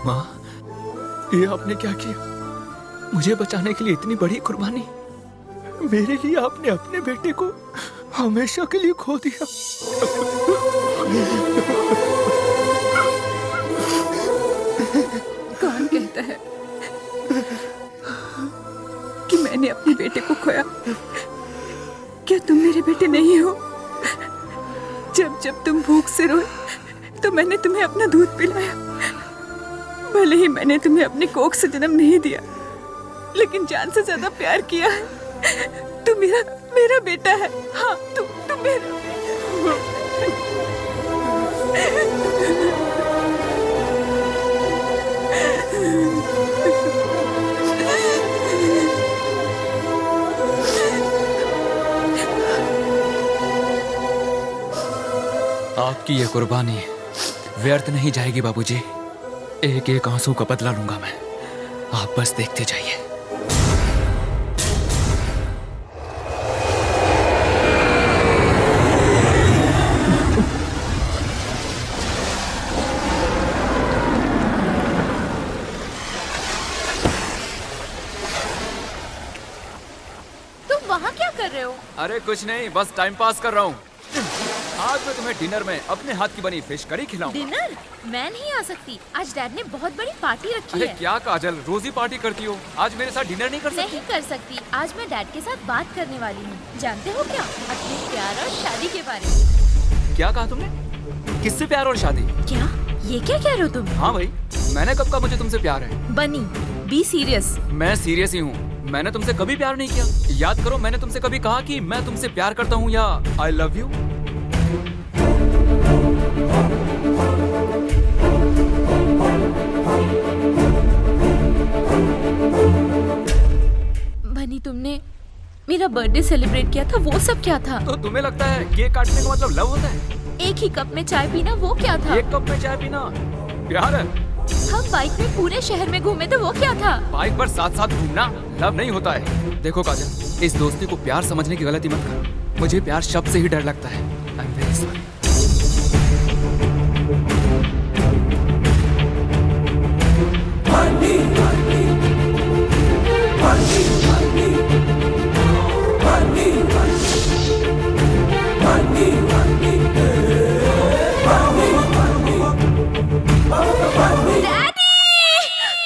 माँ, ये आपने क्या किया? मुझे बचाने के लिए इतनी बड़ी कुर्बानी। मेरे लिए आपने अपने बेटे को हमेशा के लिए खो दिया। कौन कहता है कि मैंने अपने बेटे को खोया? क्या तुम मेरे बेटे नहीं हो? जब जब तुम भूख से रोए तो मैंने तुम्हें अपना दूध पिलाया। भले ही मैंने तुम्हें अपनी कोख से जन्म नहीं दिया, लेकिन जान से ज्यादा प्यार किया है। तू मेरा मेरा बेटा है। हाँ, तू मेरा आपकी ये कुर्बानी व्यर्थ नहीं जाएगी बाबूजी। एक एक आंसू का बदला लूंगा मैं। आप बस देखते जाइए। तुम वहाँ क्या कर रहे हो? अरे कुछ नहीं, बस टाइम पास कर रहा हूँ। आज मैं तुम्हें डिनर में अपने हाथ की बनी फिश करी खिलाऊंगा। डिनर? मैं नहीं आ सकती। आज डैड ने बहुत बड़ी पार्टी रखी अरे है। क्या काजल, रोज ही पार्टी करती हो। आज मेरे साथ डिनर नहीं कर सकती? नहीं कर सकती। आज मैं डैड के साथ बात करने वाली हूँ। जानते हो क्या? अपने प्यार और शादी के बारे में। क्या कहा तुमने? किससे प्यार और शादी? क्या? ये क्या कह रहे हो तुम? हाँ भाई, मैंने कब कहा मुझे तुमसे प्यार है? बनी, बी सीरियस। मैं सीरियस ही हूँ। मैंने तुमसे कभी प्यार नहीं किया। याद करो, मैंने तुमसे कभी कहा कि मैं तुमसे प्यार करता हूँ या आई लव यू? बनी, तुमने मेरा बर्थडे सेलिब्रेट किया था, वो सब क्या था? तो तुम्हें लगता है केक काटने का मतलब लव होता है? एक ही कप में चाय पीना, वो क्या था? एक कप में चाय पीना प्यार है? हम बाइक में पूरे शहर में घूमे तो वो क्या था? बाइक पर साथ साथ घूमना लव नहीं होता है। देखो काजल, इस दोस्ती को प्यार समझने की गलती मत करो। मुझे प्यार शब्द से ही डर लगता है। आई एम वेरी सॉरी।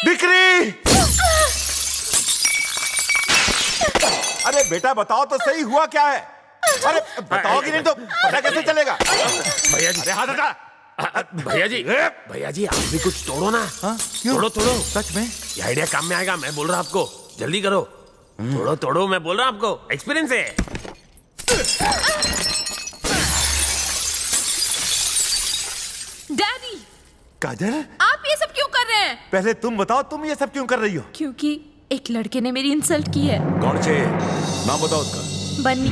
बिक्री! अरे बेटा बताओ तो सही, हुआ क्या है? अरे बताओगी नहीं तो पता कैसे चलेगा? भैया जी, अरे हाथ हटा! भैया जी आप भी कुछ तोड़ो ना। हाँ? क्यों? तोड़ो सच में? ये आइडिया काम में आएगा। मैं बोल रहा आपको, जल्दी करो। तोड़ो मैं बोल रहा हूँ आपको, एक्सपीरियंस है। डैडी, काजल, आप ये सब क्यों कर रहे हैं? पहले तुम बताओ, तुम ये सब क्यों कर रही हो? क्योंकि एक लड़के ने मेरी इंसल्ट की है। कौन से? नाम बताओ उसका। बन्नी।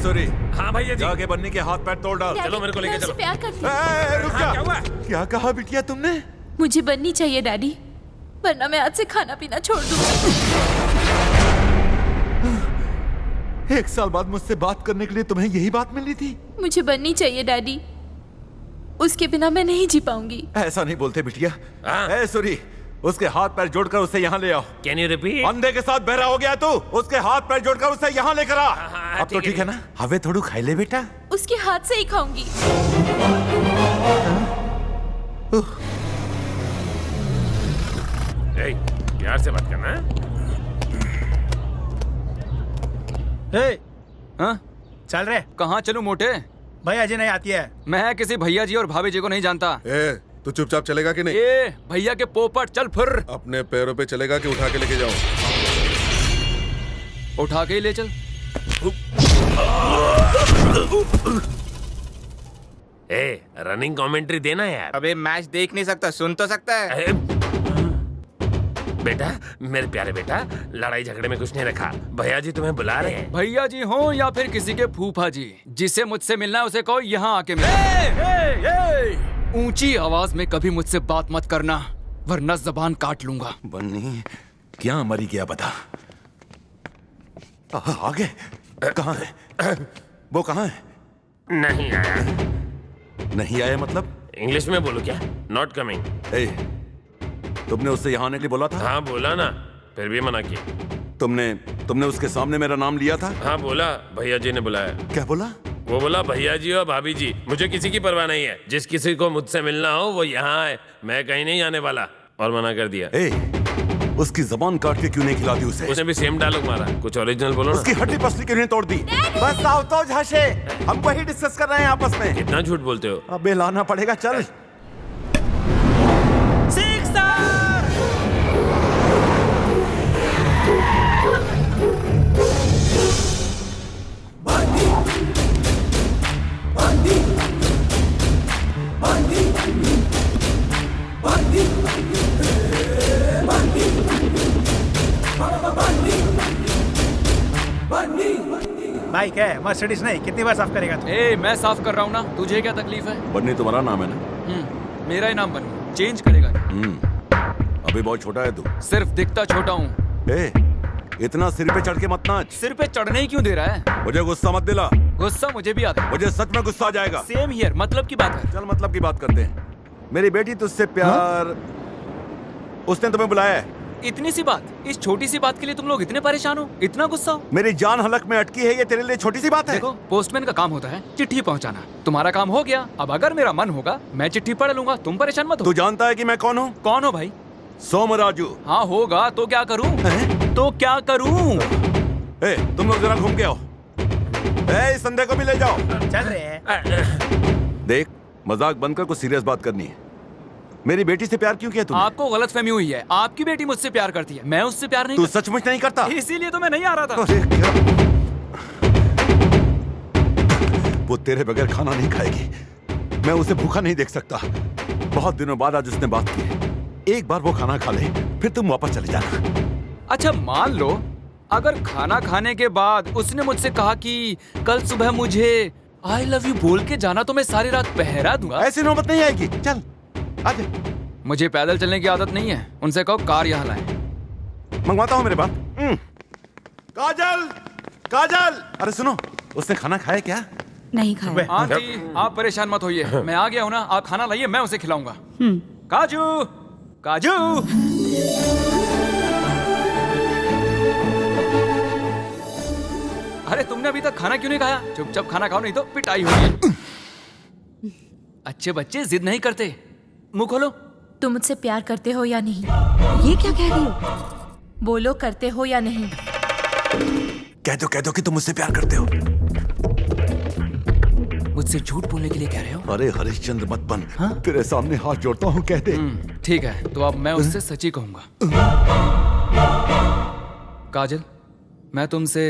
सॉरी। हाँ भैया जी, जाके बन्नी के हाथ पैर तोड़ डाल। डैडी, चलो मेरे को लेके मैं उससे चलो। प्यार करती हूँ। रुक हाँ, जा। क्या हुआ? क्या कहा बिटिया तुमने? मुझे बन्नी चाहिए डैडी, वरना मैं आज से खाना पीना छोड़ दूंगी। 1 साल बाद मुझसे बात करने के लिए तुम्हें यही बात मिलनी थी? मुझे बन्नी चाहिए डैडी, उसके बिना मैं नहीं जी पाऊंगी। ऐसा नहीं बोलते बिटिया। हाँ। सॉरी, उसके हाथ पैर जोड़कर उसे यहाँ ले आओ। Can you repeat? अंधे के साथ बहरा हो गया तू। उसके हाथ पैर जोड़कर उसे यहाँ लेकर आ। हाँ, अब तो ठीक है ना? हवे थोड़ू खाई ले बेटा। उसके हाथ से ही खाऊंगी। प्यार से बात करना। हाँ? चल रहे कहाँ चलूं मोटे? भाई अजय नहीं आती है। मैं किसी भैया जी और भाभी जी को नहीं जानता। ए, तू चुपचाप चलेगा कि नहीं? ए भैया के पोपट, चल फिर। अपने पैरों पे चलेगा कि उठा के लेके जाऊं? उठा के ही ले चल। रनिंग कमेंट्री देना यार। अबे मैच देख नहीं सकता, सुन तो सकता है। बेटा, मेरे प्यारे बेटा, लड़ाई झगड़े में कुछ नहीं रखा। भैया जी तुम्हें बुला रहे हैं। भैया जी हो या फिर किसी के फूफा जी, जिसे मुझसे मिलना है उसे कहो यहाँ आके मिल। ऊंची आवाज में कभी मुझसे बात मत करना, वरना जबान काट लूंगा। बन्नी क्या मरी गया बता। आगे कहाँ है? वो कहाँ है? नहीं आया। नहीं आया मतलब? इंग्लिश में बोलो क्या? Not coming. ए, तुमने उससे यहाँ आने के लिए बोला था? हाँ बोला ना, फिर भी मना किया। तुमने उसके सामने मेरा नाम लिया था? हाँ बोला, भैया जी ने बुलाया। क्या बोला? वो बोला भैया जी और भाभी जी, मुझे किसी की परवाह नहीं है, जिस किसी को मुझसे मिलना हो वो यहाँ आए, मैं कहीं नहीं आने वाला। और मना कर दिया। ए, उसकी जबान काट के क्यों नहीं खिलाती उसे? उसने भी सेम डायलॉग मारा, कुछ ओरिजिनल बोलो ना। उसकी हड्डी पसली क्यों नहीं तोड़ दी? बस आओ तो झांसे, हम वही डिस्कस कर रहे हैं आपस में। कितना झूठ बोलते हो? अबे लाना पड़ेगा, चल। भाई क्या है, मर्सिडीज नहीं, कितनी बार साफ करेगा तू? ए, मैं साफ कर रहा हूँ ना, तुझे क्या तकलीफ है? बन्नी तुम्हारा नाम है ना? मेरा ही नाम बन्नी, चेंज करेगा क्या? अभी बहुत छोटा है तू। सिर्फ दिखता छोटा हूँ। ए, इतना सिर पे चढ़ के मत नाच। सिर पे चढ़ने ही क्यों दे रहा है? मुझे गुस्सा मत दिला। गुस्सा मुझे भी आता है। मुझे सच में गुस्सा आ जाएगा। सेम हियर, मतलब की बात कर। चल मतलब की बात करते हैं। मेरी बेटी तुझसे प्यार, उसने तुम्हें बुलाया है। इतनी सी बात, इस छोटी सी बात के लिए तुम लोग इतने परेशान हो, इतना गुस्सा हो? मेरी जान हलक में अटकी है, ये तेरे लिए छोटी सी बात है? देखो, पोस्टमैन का काम होता है चिट्ठी पहुंचाना। तुम्हारा काम हो गया। अब अगर मेरा मन होगा मैं चिट्ठी पढ़ लूंगा, तुम परेशान मत हो। तू जानता है कि मैं कौन हूँ? कौन हो भाई? सोमराजू। हाँ होगा तो क्या करूं? तो क्या करूं? ए, तुम लोग जरा घूम के आओ। ए, इस संध्या को भी ले जाओ। चल रहे हैं। देख, मजाक बंद कर, कुछ सीरियस बात करनी है। मेरी बेटी से प्यार क्यों किया तूने? आपको गलतफहमी हुई है। आपकी बेटी मुझसे प्यार करती है, मैं उससे प्यार नहीं तू सचमुच नहीं करता? इसीलिए तो मैं नहीं आ रहा था। अरे क्या? वो तेरे बगैर खाना नहीं खाएगी, मैं उसे भूखा नहीं देख सकता। बहुत दिनों बाद आज उसने बात की है। एक बार वो खाना खा ले, फिर तुम वापस चले जाना। अच्छा मान लो, अगर खाना खाने के बाद उसने मुझसे कहा कि कल सुबह मुझे आई लव यू बोल के जाना, तो मैं सारी रात पहरा दूंगा। ऐसी नौबत नहीं आएगी। चल आजा। मुझे पैदल चलने की आदत नहीं है, उनसे कहो कार यहाँ लाएं। मंगवाता हूँ मेरे बाप। काजल, काजल, अरे सुनो, उसने खाना खाया क्या? नहीं खाया। आंटी आप परेशान मत होइए, मैं आ गया हूँ ना। आप खाना लाइए, मैं उसे खिलाऊंगा। काजू, काजू। अरे तुमने अभी तक खाना क्यों नहीं खाया? चुपचाप खाना खाओ, नहीं तो पिटाई होगी। अच्छे बच्चे जिद नहीं करते। मुंह खोलो। तुम मुझसे प्यार करते हो या नहीं? ये क्या कह रही हो? बोलो, करते हो या नहीं? कह दो कि तुम मुझसे प्यार करते हो। मुझसे झूठ बोलने के लिए कह रहे हो? अरे हरिश्चंद्र मत बन। तेरे सामने हाथ जोड़ता हूँ, कह दे। ठीक है, तो अब मैं उससे सच ही कहूंगा। काजल, मैं तुमसे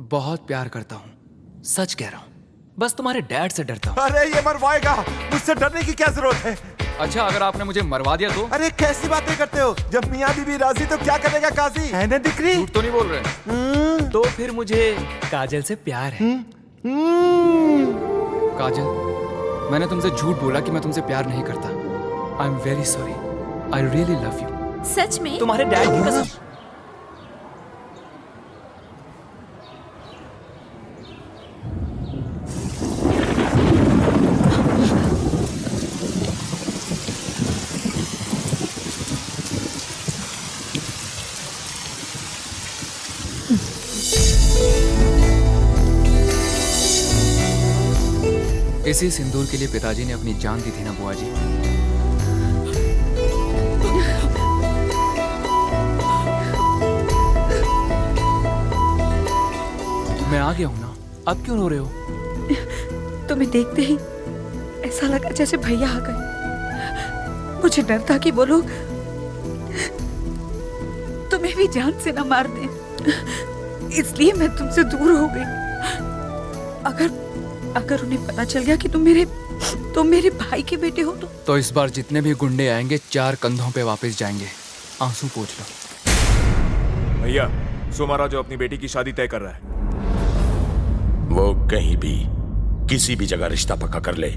बहुत प्यार करता हूँ, सच कह रहा हूँ। बस तुम्हारे डैड से डरता हूँ। अरे ये मरवाएगा, मुझसे डरने की क्या जरूरत है? अच्छा, अगर आपने मुझे मरवा दिया तो? अरे कैसी बातें करते हो? जब मियाँ बीवी राजी तो क्या करेगा काजी? है ना दिक्री? झूठ तो नहीं बोल रहे? तो फिर मुझे काजल से प्यार है। काजल, मैंने तुमसे झूठ बोला कि मैं तुमसे प्यार नहीं करता। I am very sorry, I really love you. सच में? तुम्हारे डैड की कसम। इसी सिंदूर के लिए पिताजी ने अपनी जान दी थी ना बुआ जी। मैं आ गया हूं ना, अब क्यों रो रहे हो? तुम्हें देखते ही ऐसा लगा जैसे भैया आ गए। मुझे डर था कि वो लोग तुम्हें भी जान से न मार दें, इसलिए मैं तुमसे दूर हो गई। अगर उन्हें पता चल गया कि तुम मेरे भाई के बेटे हो तो इस बार जितने भी गुंडे आएंगे 4 कंधों पे वापस जाएंगे। आंसू पोंछ लो। भैया, सोमाराजू अपनी बेटी की शादी तय कर रहा है। वो कहीं भी किसी भी जगह रिश्ता पक्का कर ले,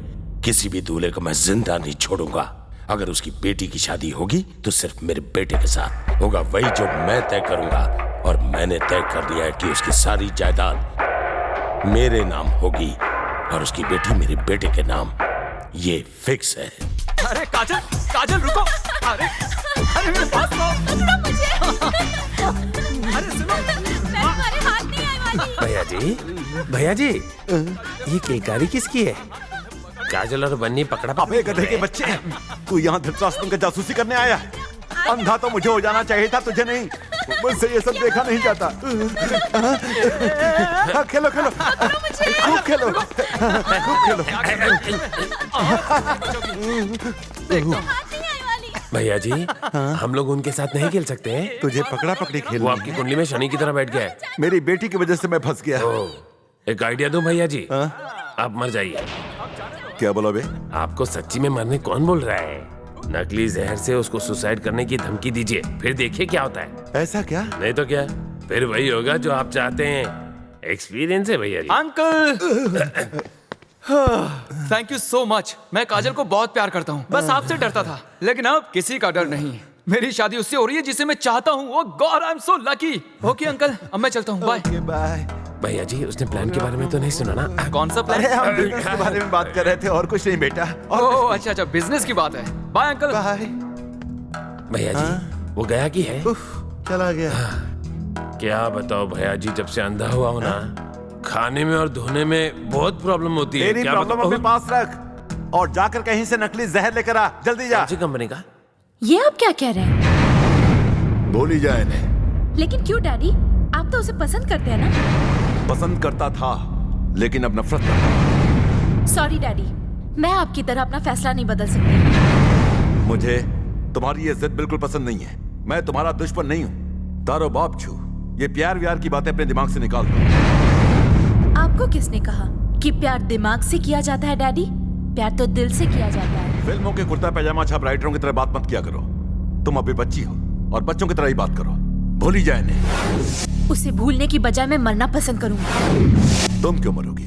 किसी भी दूल्हे को मैं जिंदा नहीं छोड़ूंगा। अगर उसकी बेटी की शादी होगी तो सिर्फ मेरे बेटे के साथ होगा, वही जो मैं तय करूंगा। और मैंने तय कर लिया है कि उसकी सारी जायदाद मेरे नाम होगी और उसकी बेटी मेरे बेटे के नाम। ये फिक्स है। अरे काजल, काजल रुको। अरे अरे मेरे पास तो पकड़ो मुझे। अरे सुनो। मैं तुम्हारे हाथ नहीं आने वाली। भैया जी, ये केकारी किसकी है? काजल और बन्नी पकड़ा अबे गधे के बच्चे, तू यहाँ धृतराष्ट्र का जासूसी करने आया है? अंधा तो मुझे हो जाना चाहिए था, तुझे नहीं। मुझसे ये सब देखा नहीं जाता। खेलो खेलो, खूब खेलो, खूब खेलो। भैया जी, हम लोग उनके साथ नहीं खेल सकते हैं? तुझे पकड़ा पकड़ी खेल, वो आपकी कुंडली में शनि की तरह बैठ गया है। मेरी बेटी की वजह से मैं फंस गया। ओह, एक आइडिया दूं भैया जी? आप मर जाइए। क्या बोला बे? आपको सच्ची में मरने कौन बोल रहा है? नकली जहर से उसको सुसाइड करने की धमकी दीजिए, फिर देखिए क्या होता है। ऐसा क्या? नहीं तो क्या, फिर वही होगा जो आप चाहते हैं। एक्सपीरियंस है भैया जी। Uncle, thank you so much. मैं काजल को बहुत प्यार करता हूँ, बस आपसे डरता था, लेकिन अब किसी का डर नहीं। मेरी शादी उससे हो रही है जिसे मैं चाहता हूँ। Oh God, I am so lucky. Okay uncle, अब मैं चलता हूँ, बाय। बाय। भैया जी, उसने प्लान के बारे में तो नहीं सुना ना? कौन सा प्लान? अरे हम बिजनेस के बारे में बात कर रहे थे और कुछ नहीं बेटा। ओह अच्छा अच्छा, बिजनेस की बात है। Bye uncle. बाय। भैया जी, वो गया कि है? चला गया। क्या बताओ भैया जी, जब से अंधा हुआ हूं ना, खाने में और धोने में बहुत प्रॉब्लम होती है। तेरी क्या प्रॉब्लम बताऊं? अपने पास रख और जाकर कहीं से नकली जहर लेकर आ, जल्दी जा। कौन सी कंपनी का? ये आप क्या कह रहे हैं? बोली जाए इन्हें। लेकिन क्यों डैडी? आप तो उसे पसंद करते हैं ना? पसंद करता था, लेकिन अब नफरत करता। सॉरी डैडी, मैं आपकी तरह अपना फैसला नहीं बदल सकती। मुझे तुम्हारी ये जिद बिल्कुल पसंद नहीं है। मैं तुम्हारा दुश्मन नहीं हूँ, तारो बाप छू। ये प्यार व्यार की बातें अपने दिमाग से निकाल दो। आपको किसने कहा कि प्यार दिमाग से किया जाता है डैडी? प्यार तो दिल से किया जाता है। फिल्मों के कुर्ता पैजामा छाप राइटरों की तरह बात मत किया करो। तुम अभी बच्ची हो और बच्चों की तरह ही बात करो। भूली जाए नहीं। उसे भूलने की बजाय मैं मरना पसंद करूंगा। तुम क्यों मरोगी?